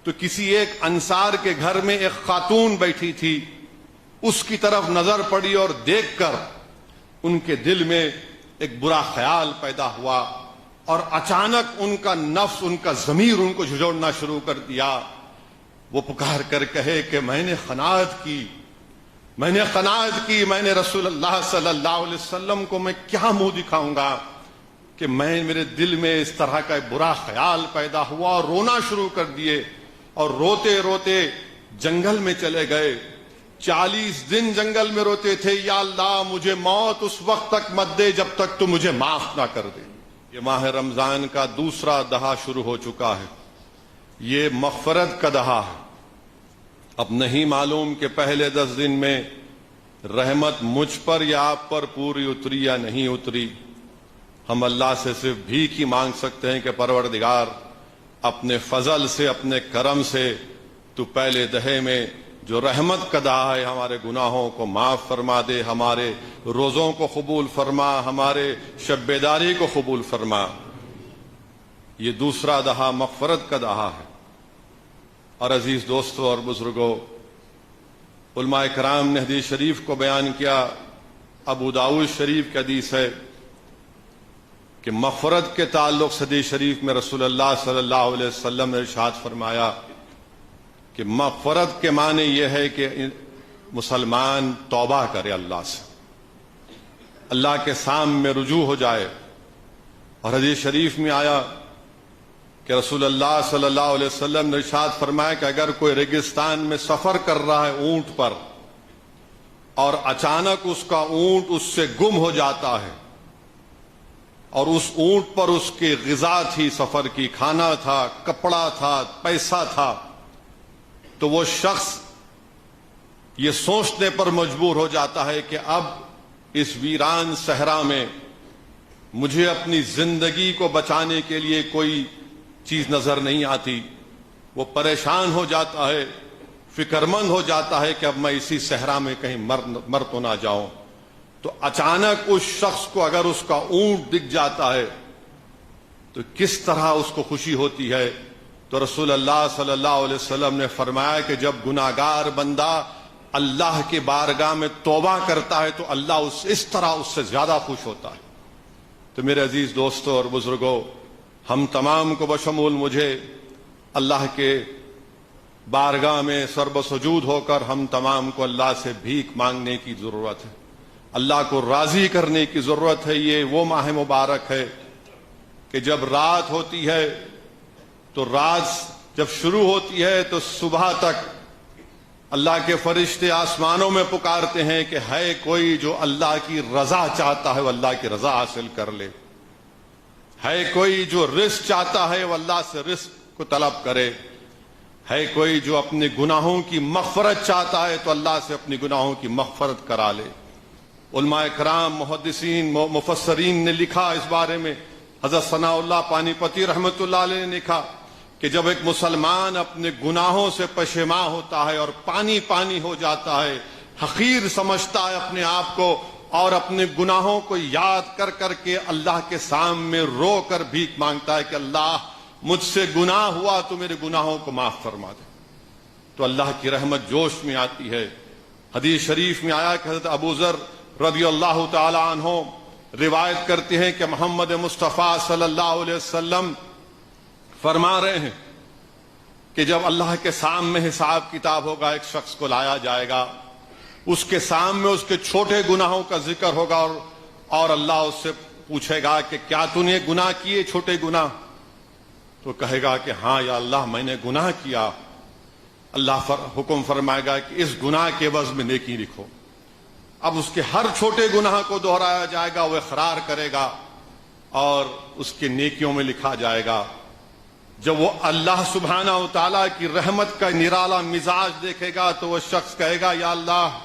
تو کسی ایک انصار کے گھر میں ایک خاتون بیٹھی تھی، اس کی طرف نظر پڑی اور دیکھ کر ان کے دل میں ایک برا خیال پیدا ہوا، اور اچانک ان کا نفس، ان کا ضمیر ان کو جھنجھوڑنا شروع کر دیا۔ وہ پکار کر کہے کہ میں نے قناعت کی، میں نے رسول اللہ صلی اللہ علیہ وسلم کو میں کیا منہ دکھاؤں گا کہ میرے دل میں اس طرح کا برا خیال پیدا ہوا، اور رونا شروع کر دیے، اور روتے روتے جنگل میں چلے گئے۔ 40 دن جنگل میں روتے تھے، یا اللہ مجھے موت اس وقت تک مت دے جب تک تو مجھے معاف نہ کر دے۔ یہ ماہ رمضان کا دوسرا دہا شروع ہو چکا ہے، یہ مغفرت کا دہا ہے۔ اب نہیں معلوم کہ پہلے 10 دن میں رحمت مجھ پر یا آپ پر پوری اتری یا نہیں اتری۔ ہم اللہ سے صرف بھیک ہی مانگ سکتے ہیں کہ پروردگار اپنے فضل سے، اپنے کرم سے تو پہلے دہے میں جو رحمت کا دہا ہے ہمارے گناہوں کو معاف فرما دے، ہمارے روزوں کو قبول فرما، ہمارے شب بیداری کو قبول فرما۔ یہ دوسرا دہا مغفرت کا دہا ہے۔ اور عزیز دوستو اور بزرگوں، علماء کرام نے حدیث شریف کو بیان کیا، ابو داؤد شریف کی حدیث ہے کہ مغفرت کے تعلق سے حدیث شریف میں رسول اللہ صلی اللہ علیہ وسلم نے ارشاد فرمایا کہ مغفرت کے معنی یہ ہے کہ مسلمان توبہ کرے، اللہ سے، اللہ کے سامنے رجوع ہو جائے۔ اور حدیث شریف میں آیا کہ رسول اللہ صلی اللہ علیہ وسلم نے ارشاد فرمایا کہ اگر کوئی ریگستان میں سفر کر رہا ہے اونٹ پر، اور اچانک اس کا اونٹ اس سے گم ہو جاتا ہے، اور اس اونٹ پر اس کی غذا تھی، سفر کی، کھانا تھا، کپڑا تھا، پیسہ تھا، تو وہ شخص یہ سوچنے پر مجبور ہو جاتا ہے کہ اب اس ویران صحرا میں مجھے اپنی زندگی کو بچانے کے لیے کوئی چیز نظر نہیں آتی۔ وہ پریشان ہو جاتا ہے، فکرمند ہو جاتا ہے کہ اب میں اسی صحرا میں کہیں مر تو نہ جاؤں۔ تو اچانک اس شخص کو اگر اس کا اونٹ دکھ جاتا ہے تو کس طرح اس کو خوشی ہوتی ہے۔ تو رسول اللہ صلی اللہ علیہ وسلم نے فرمایا کہ جب گناہگار بندہ اللہ کی بارگاہ میں توبہ کرتا ہے تو اللہ اس طرح اس سے زیادہ خوش ہوتا ہے۔ تو میرے عزیز دوستوں اور بزرگوں، ہم تمام کو بشمول مجھے اللہ کے بارگاہ میں سرب سجود ہو کر ہم تمام کو اللہ سے بھیک مانگنے کی ضرورت ہے، اللہ کو راضی کرنے کی ضرورت ہے۔ یہ وہ ماہ مبارک ہے کہ جب رات ہوتی ہے تو رات جب شروع ہوتی ہے تو صبح تک اللہ کے فرشتے آسمانوں میں پکارتے ہیں کہ ہے کوئی جو اللہ کی رضا چاہتا ہے وہ اللہ کی رضا حاصل کر لے، ہے کوئی جو رزق چاہتا ہے وہ اللہ سے رزق کو طلب کرے، ہے کوئی جو اپنے گناہوں کی مغفرت چاہتا ہے تو اللہ سے اپنی گناہوں کی مغفرت کرا لے۔ علماء کرام، محدثین، مفسرین نے لکھا اس بارے میں، حضرت ثناء اللہ پانی پتی رحمۃ اللہ علیہ نے لکھا کہ جب ایک مسلمان اپنے گناہوں سے پشیماں ہوتا ہے اور پانی پانی ہو جاتا ہے، حقیر سمجھتا ہے اپنے آپ کو، اور اپنے گناہوں کو یاد کر کر کے اللہ کے سامنے رو کر بھیک مانگتا ہے کہ اللہ مجھ سے گناہ ہوا تو میرے گناہوں کو معاف فرما دے، تو اللہ کی رحمت جوش میں آتی ہے۔ حدیث شریف میں آیا کہ حضرت ابو ذر رضی اللہ تعالی عنہ روایت کرتے ہیں کہ محمد مصطفیٰ صلی اللہ علیہ وسلم فرما رہے ہیں کہ جب اللہ کے سامنے حساب کتاب ہوگا، ایک شخص کو لایا جائے گا، اس کے سامنے اس کے چھوٹے گناہوں کا ذکر ہوگا، اور اللہ اس سے پوچھے گا کہ کیا تو نے گناہ کیے، چھوٹے گناہ؟ تو کہے گا کہ ہاں یا اللہ میں نے گناہ کیا۔ اللہ حکم فرمائے گا کہ اس گناہ کے عوض میں نیکی لکھو۔ اب اس کے ہر چھوٹے گناہ کو دہرایا جائے گا، وہ اقرار کرے گا اور اس کے نیکیوں میں لکھا جائے گا۔ جب وہ اللہ سبحانہ و تعالیٰ کی رحمت کا نرالا مزاج دیکھے گا تو وہ شخص کہے گا یا اللہ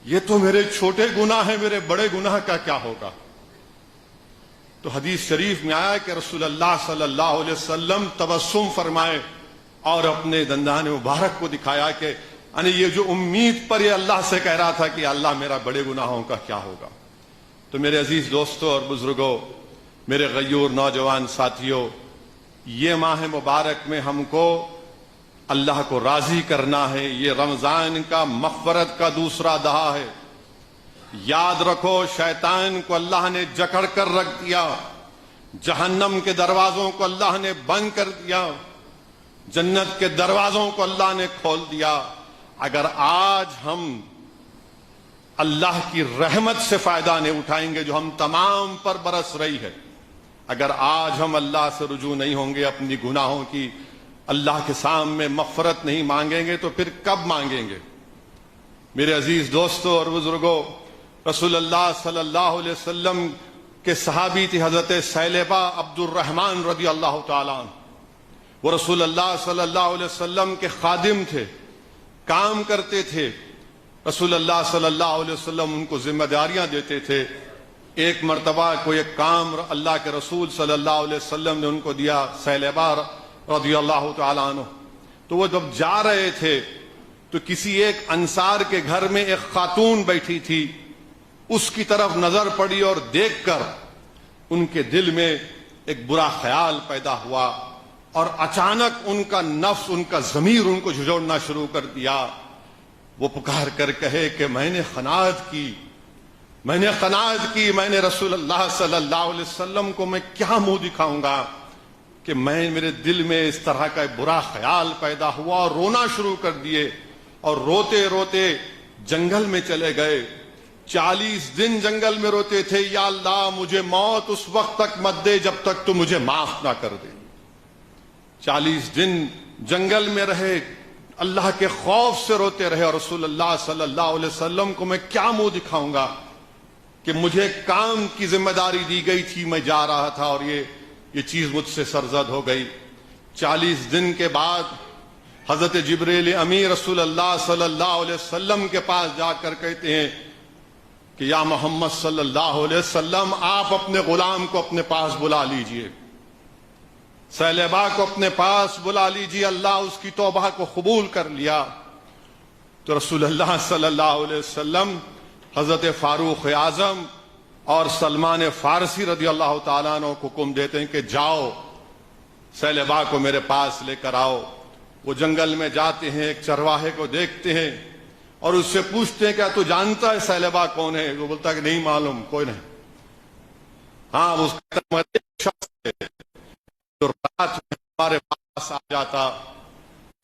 یہ تو میرے چھوٹے گناہ ہیں، میرے بڑے گناہ کا کیا ہوگا؟ تو حدیث شریف میں آیا کہ رسول اللہ صلی اللہ علیہ وسلم تبسم فرمائے اور اپنے دندان مبارک کو دکھایا کہ یعنی یہ جو امید پر یہ اللہ سے کہہ رہا تھا کہ اللہ میرا بڑے گناہوں کا کیا ہوگا۔ تو میرے عزیز دوستوں اور بزرگوں، میرے غیور نوجوان ساتھیوں، یہ ماہ مبارک میں ہم کو اللہ کو راضی کرنا ہے، یہ رمضان کا مغفرت کا دوسرا دہا ہے۔ یاد رکھو، شیطان کو اللہ نے جکڑ کر رکھ دیا، جہنم کے دروازوں کو اللہ نے بند کر دیا، جنت کے دروازوں کو اللہ نے کھول دیا۔ اگر آج ہم اللہ کی رحمت سے فائدہ نہیں اٹھائیں گے جو ہم تمام پر برس رہی ہے، اگر آج ہم اللہ سے رجوع نہیں ہوں گے، اپنی گناہوں کی اللہ کے سامنے مغفرت نہیں مانگیں گے، تو پھر کب مانگیں گے؟ میرے عزیز دوستو اور بزرگوں، رسول اللہ صلی اللہ علیہ وسلم کے صحابی تھی حضرت ثعلبہ عبد الرحمن رضی اللہ تعالیٰ عنہ۔ وہ رسول اللہ صلی اللہ علیہ وسلم کے خادم تھے، کام کرتے تھے۔ رسول اللہ صلی اللہ علیہ وسلم ان کو ذمہ داریاں دیتے تھے۔ ایک مرتبہ کوئی ایک کام اللہ کے رسول صلی اللہ علیہ وسلم نے ان کو دیا، ثعلبہ رضی اللہ تعالیٰ عنہ۔ تو وہ جب جا رہے تھے تو کسی ایک انصار کے گھر میں ایک خاتون بیٹھی تھی، اس کی طرف نظر پڑی اور دیکھ کر ان کے دل میں ایک برا خیال پیدا ہوا، اور اچانک ان کا نفس، ان کا ضمیر ان کو جھنجھوڑنا شروع کر دیا۔ وہ پکار کر کہے کہ میں نے قناعت کی، میں نے رسول اللہ صلی اللہ علیہ وسلم کو میں کیا منہ دکھاؤں گا کہ میرے دل میں اس طرح کا برا خیال پیدا ہوا، اور رونا شروع کر دیے، اور روتے روتے جنگل میں چلے گئے۔ 40 دن جنگل میں روتے تھے، یا اللہ مجھے موت اس وقت تک مت دے جب تک تو مجھے معاف نہ کر دے۔ 40 دن جنگل میں رہے، اللہ کے خوف سے روتے رہے، اور رسول اللہ صلی اللہ علیہ وسلم کو میں کیا منہ دکھاؤں گا کہ مجھے کام کی ذمہ داری دی گئی تھی، میں جا رہا تھا اور یہ چیز مجھ سے سرزد ہو گئی۔ 40 دن کے بعد حضرت جبریل امین رسول اللہ صلی اللہ علیہ وسلم کے پاس جا کر کہتے ہیں کہ یا محمد صلی اللہ علیہ وسلم، آپ اپنے غلام کو اپنے پاس بلا لیجئے، ثعلبہ کو اپنے پاس بلا لیجئے، اللہ اس کی توبہ کو قبول کر لیا۔ تو رسول اللہ صلی اللہ علیہ وسلم حضرت فاروق اعظم اور سلمان فارسی رضی اللہ تعالیٰ عنہ کو حکم دیتے ہیں کہ جاؤ ثعلبہ کو میرے پاس لے کر آؤ۔ وہ جنگل میں جاتے ہیں، ایک چرواہے کو دیکھتے ہیں اور اس سے پوچھتے ہیں کیا تو جانتا ہے ثعلبہ کون ہے؟ وہ بولتا ہے کہ نہیں معلوم، کوئی نہیں۔ ہاں، اس کا شخص ہے جو رات میں ہمارے پاس آ جاتا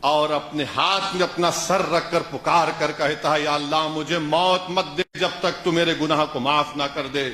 اور اپنے ہاتھ میں اپنا سر رکھ کر پکار کر کہتا ہے یا اللہ مجھے موت مت دے جب تک تو میرے گناہ کو معاف نہ کر دے،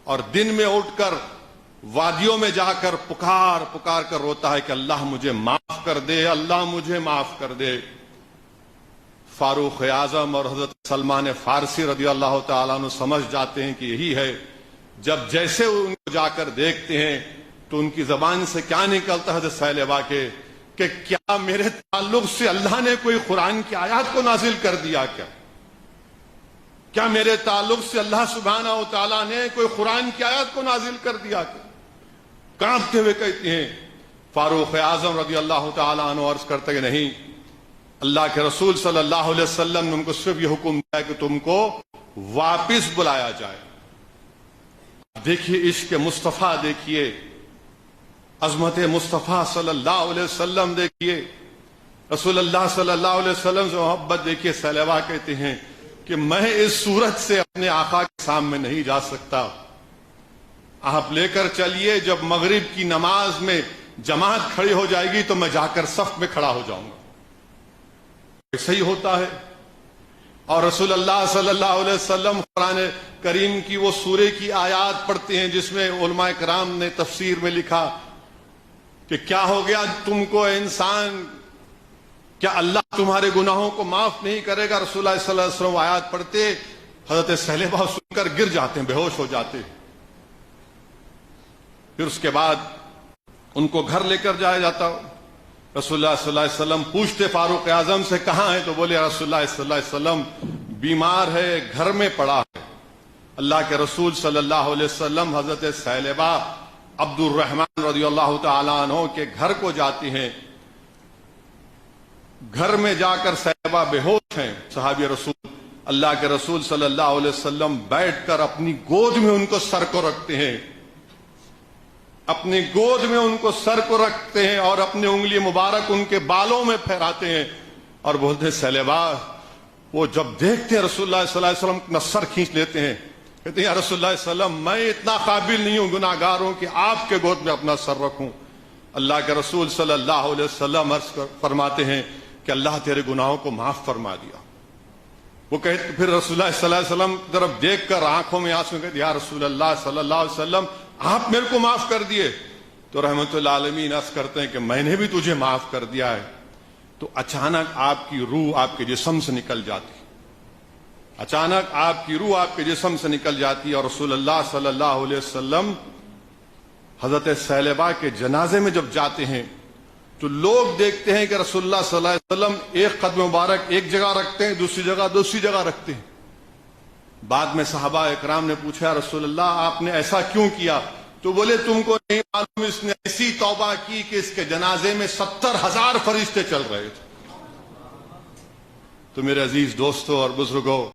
اور دن میں اٹھ کر وادیوں میں جا کر پکار پکار کر روتا ہے کہ اللہ مجھے معاف کر دے، اللہ مجھے معاف کر دے۔ فاروق اعظم اور حضرت سلمان فارسی رضی اللہ تعالیٰ عنہ سمجھ جاتے ہیں کہ یہی ہے۔ جب جیسے ان کو جا کر دیکھتے ہیں تو ان کی زبان سے کیا نکلتا ہے حضرت ثعلبہ کے کہ کیا میرے تعلق سے اللہ نے کوئی قرآن کی آیات کو نازل کر دیا؟ کیا میرے تعلق سے اللہ سبحانہ و تعالیٰ نے کوئی قرآن کی آیات کو نازل کر دیا؟ کانپتے ہوئے کہتے ہیں فاروق اعظم رضی اللہ تعالیٰ عنہ عرض کرتے کہ نہیں، اللہ کے رسول صلی اللہ علیہ وسلم نے ان کو صرف یہ حکم دیا کہ تم کو واپس بلایا جائے۔ دیکھیے عشق مصطفیٰ، دیکھیے عظمت مصطفیٰ صلی اللہ علیہ وسلم، دیکھیے رسول اللہ صلی اللہ علیہ وسلم سے محبت دیکھیے۔ ثعلبہ کہتے ہیں کہ میں اس صورت سے اپنے آقا کے سامنے نہیں جا سکتا، آپ لے کر چلیے، جب مغرب کی نماز میں جماعت کھڑی ہو جائے گی تو میں جا کر صف میں کھڑا ہو جاؤں گا۔ ایسا ہی ہوتا ہے۔ اور رسول اللہ صلی اللہ علیہ وسلم قرآن کریم کی وہ سورے کی آیات پڑھتے ہیں جس میں علماء کرام نے تفسیر میں لکھا کہ کیا ہو گیا تم کو انسان، کیا اللہ تمہارے گناہوں کو معاف نہیں کرے گا؟ رسول اللہ صلی اللہ علیہ وسلم آیات پڑھتے، حضرت ثعلبہ سن کر گر جاتے ہیں، بے ہوش ہو جاتے ہیں۔ پھر اس کے بعد ان کو گھر لے کر جایا جاتا۔ رسول اللہ صلی اللہ علیہ وسلم پوچھتے فاروق اعظم سے کہاں ہے؟ تو بولے رسول اللہ صلی اللہ علیہ وسلم بیمار ہے، گھر میں پڑا ہے۔ اللہ کے رسول صلی اللہ علیہ وسلم حضرت ثعلبہ عبد الرحمن رضی اللہ تعالیٰ عنہ کے گھر کو جاتے ہیں۔ گھر میں جا کر ثعلبہ بے ہوش ہیں۔ صحابی رسول اللہ کے رسول صلی اللہ علیہ وسلم بیٹھ کر اپنی گود میں ان کو سر کو رکھتے ہیں اپنی گود میں ان کو سر کو رکھتے ہیں اور اپنی انگلی مبارک ان کے بالوں میں پھیراتے ہیں اور بولتے ہیں سیلبہ. وہ جب دیکھتے ہیں رسول اللہ صلی اللہ علیہ وسلم اپنا سر کھینچ لیتے ہیں, کہتے ہیں یا رسول اللہ صلی اللہ علیہ وسلم میں اتنا قابل نہیں ہوں, گناہ گار ہوں کہ آپ کے گود میں اپنا سر رکھوں. اللہ کے رسول صلی اللہ علیہ وسلم عرض فرماتے ہیں کہ اللہ تیرے گناہوں کو معاف فرما دیا. وہ کہتے پھر رسول اللہ صلی اللہ علیہ وسلم کی طرف دیکھ کر آنکھوں میں آنسو کہتے یا رسول اللہ صلی اللہ علیہ وسلم آپ میرے کو معاف کر دیے. تو رحمت اللہ عالمین عرض کرتے ہیں کہ میں نے بھی تجھے معاف کر دیا ہے. تو اچانک آپ کی روح آپ کے جسم سے نکل جاتی, اچانک آپ کی روح آپ کے جسم سے نکل جاتی ہے. اور رسول اللہ صلی اللہ علیہ وسلم حضرت ثعلبہ کے جنازے میں جب جاتے ہیں تو لوگ دیکھتے ہیں کہ رسول اللہ صلی اللہ علیہ وسلم ایک قدم مبارک ایک جگہ رکھتے ہیں, دوسری جگہ رکھتے ہیں. بعد میں صحابہ اکرام نے پوچھا رسول اللہ آپ نے ایسا کیوں کیا؟ تو بولے تم کو نہیں معلوم, اس نے ایسی توبہ کی کہ اس کے جنازے میں 70,000 فرشتے چل رہے تھے. تو میرے عزیز دوستوں اور بزرگوں,